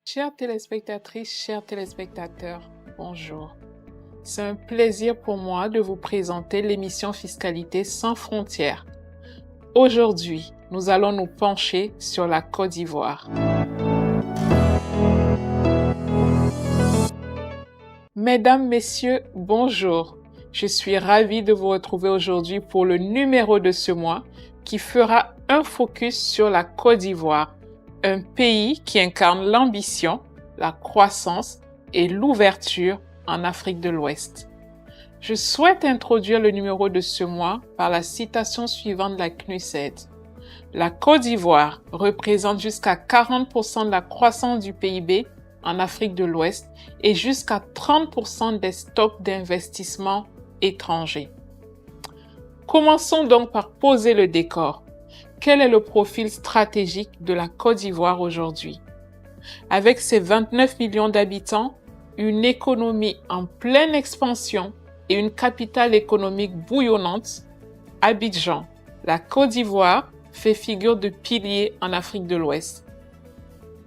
Chères téléspectatrices, chers téléspectateurs, bonjour. C'est un plaisir pour moi de vous présenter l'émission Fiscalité sans frontières. Aujourd'hui, nous allons nous pencher sur la Côte d'Ivoire. Mesdames, Messieurs, bonjour. Je suis ravie de vous retrouver aujourd'hui pour le numéro de ce mois qui fera un focus sur la Côte d'Ivoire, un pays qui incarne l'ambition, la croissance et l'ouverture en Afrique de l'Ouest. Je souhaite introduire le numéro de ce mois par la citation suivante de la CNUSED. La Côte d'Ivoire représente jusqu'à 40% de la croissance du PIB en Afrique de l'Ouest et jusqu'à 30% des stocks d'investissement étrangers. Commençons donc par poser le décor. Quel est le profil stratégique de la Côte d'Ivoire aujourd'hui? Avec ses 29 millions d'habitants, une économie en pleine expansion et une capitale économique bouillonnante, Abidjan, la Côte d'Ivoire fait figure de pilier en Afrique de l'Ouest.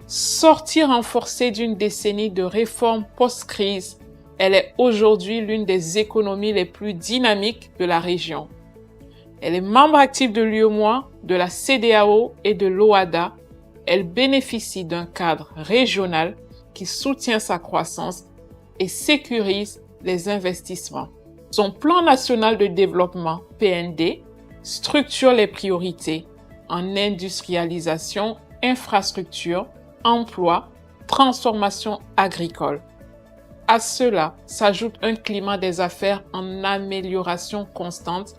Sortie renforcée d'une décennie de réformes post-crise, elle est aujourd'hui l'une des économies les plus dynamiques de la région. Elle est membre active de l'UEMOA, de la CEDEAO et de l'OHADA. Elle bénéficie d'un cadre régional qui soutient sa croissance et sécurise les investissements. Son plan national de développement, PND, structure les priorités en industrialisation, infrastructure, emploi, transformation agricole. À cela s'ajoute un climat des affaires en amélioration constante,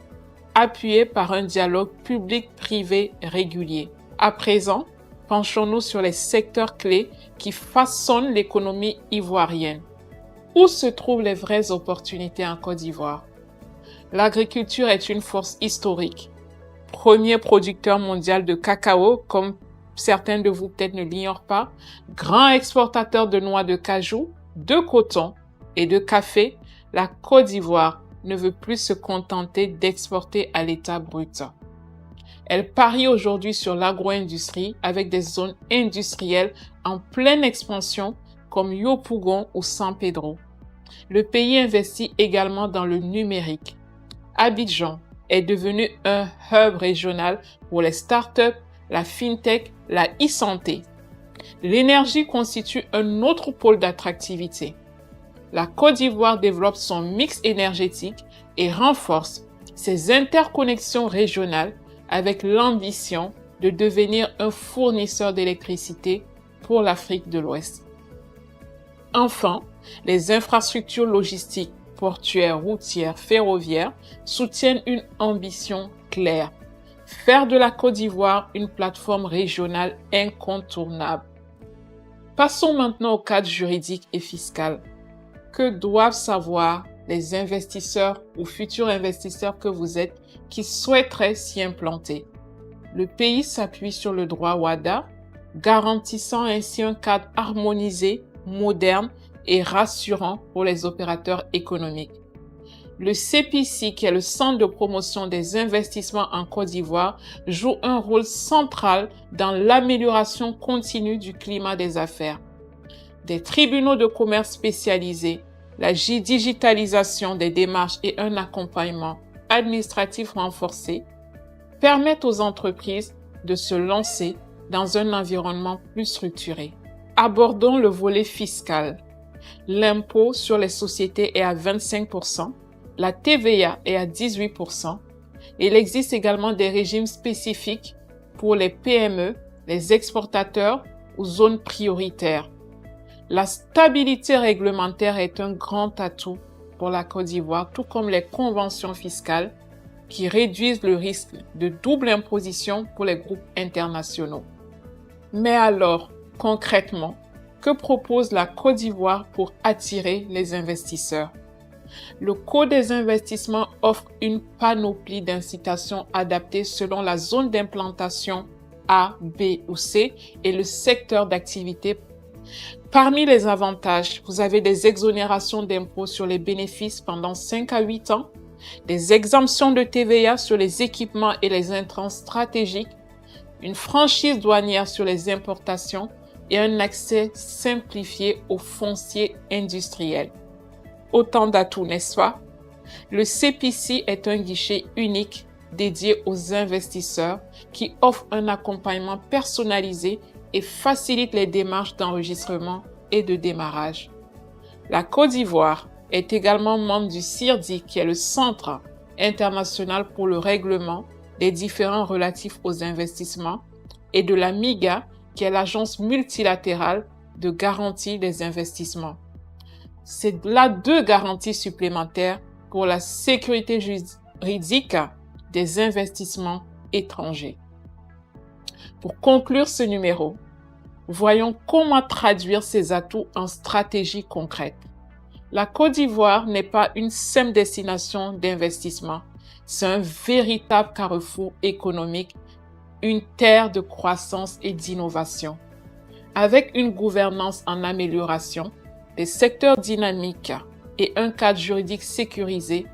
appuyé par un dialogue public-privé régulier. À présent, penchons-nous sur les secteurs clés qui façonnent l'économie ivoirienne. Où se trouvent les vraies opportunités en Côte d'Ivoire? L'agriculture est une force historique. Premier producteur mondial de cacao, comme certains de vous peut-être ne l'ignorent pas, grand exportateur de noix de cajou, de coton et de café, la Côte d'Ivoire ne veut plus se contenter d'exporter à l'état brut. Elle parie aujourd'hui sur l'agro-industrie avec des zones industrielles en pleine expansion comme Yopougon ou San Pedro. Le pays investit également dans le numérique. Abidjan est devenu un hub régional pour les startups, la fintech, la e-santé. L'énergie constitue un autre pôle d'attractivité. La Côte d'Ivoire développe son mix énergétique et renforce ses interconnexions régionales avec l'ambition de devenir un fournisseur d'électricité pour l'Afrique de l'Ouest. Enfin, les infrastructures logistiques, portuaires, routières, ferroviaires soutiennent une ambition claire: faire de la Côte d'Ivoire une plateforme régionale incontournable. Passons maintenant au cadre juridique et fiscal. Que doivent savoir les investisseurs ou futurs investisseurs que vous êtes qui souhaiteraient s'y implanter? Le pays s'appuie sur le droit OHADA, garantissant ainsi un cadre harmonisé, moderne et rassurant pour les opérateurs économiques. Le CPC, qui est le Centre de promotion des investissements en Côte d'Ivoire, joue un rôle central dans l'amélioration continue du climat des affaires. Des tribunaux de commerce spécialisés, la digitalisation des démarches et un accompagnement administratif renforcé permettent aux entreprises de se lancer dans un environnement plus structuré. Abordons le volet fiscal. L'impôt sur les sociétés est à 25%, la TVA est à 18%, et il existe également des régimes spécifiques pour les PME, les exportateurs ou zones prioritaires. La stabilité réglementaire est un grand atout pour la Côte d'Ivoire, tout comme les conventions fiscales qui réduisent le risque de double imposition pour les groupes internationaux. Mais alors, concrètement, que propose la Côte d'Ivoire pour attirer les investisseurs? Le Code des investissements offre une panoplie d'incitations adaptées selon la zone d'implantation A, B ou C et le secteur d'activité. Parmi les avantages, vous avez des exonérations d'impôts sur les bénéfices pendant 5 à 8 ans, des exemptions de TVA sur les équipements et les intrants stratégiques, une franchise douanière sur les importations, et un accès simplifié au foncier industriel. Autant d'atouts, n'est-ce pas? Le CPC est un guichet unique dédié aux investisseurs qui offre un accompagnement personnalisé et facilite les démarches d'enregistrement et de démarrage. La Côte d'Ivoire est également membre du CIRDI, qui est le Centre international pour le règlement des différends relatifs aux investissements, et de la MIGA, qui est l'agence multilatérale de garantie des investissements. C'est là 2 garanties supplémentaires pour la sécurité juridique des investissements étrangers. Pour conclure ce numéro, voyons comment traduire ces atouts en stratégie concrète. La Côte d'Ivoire n'est pas une simple destination d'investissement, c'est un véritable carrefour économique, une terre de croissance et d'innovation. Avec une gouvernance en amélioration, des secteurs dynamiques et un cadre juridique sécurisé,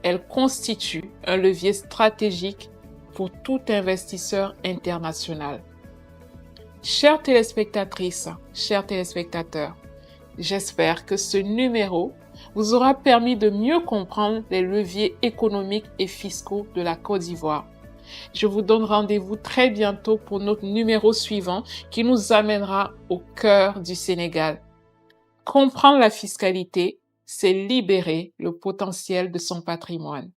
elle constitue un levier stratégique pour tout investisseur international. Chères téléspectatrices, chers téléspectateurs, j'espère que ce numéro vous aura permis de mieux comprendre les leviers économiques et fiscaux de la Côte d'Ivoire. Je vous donne rendez-vous très bientôt pour notre numéro suivant qui nous amènera au cœur du Sénégal. Comprendre la fiscalité, c'est libérer le potentiel de son patrimoine.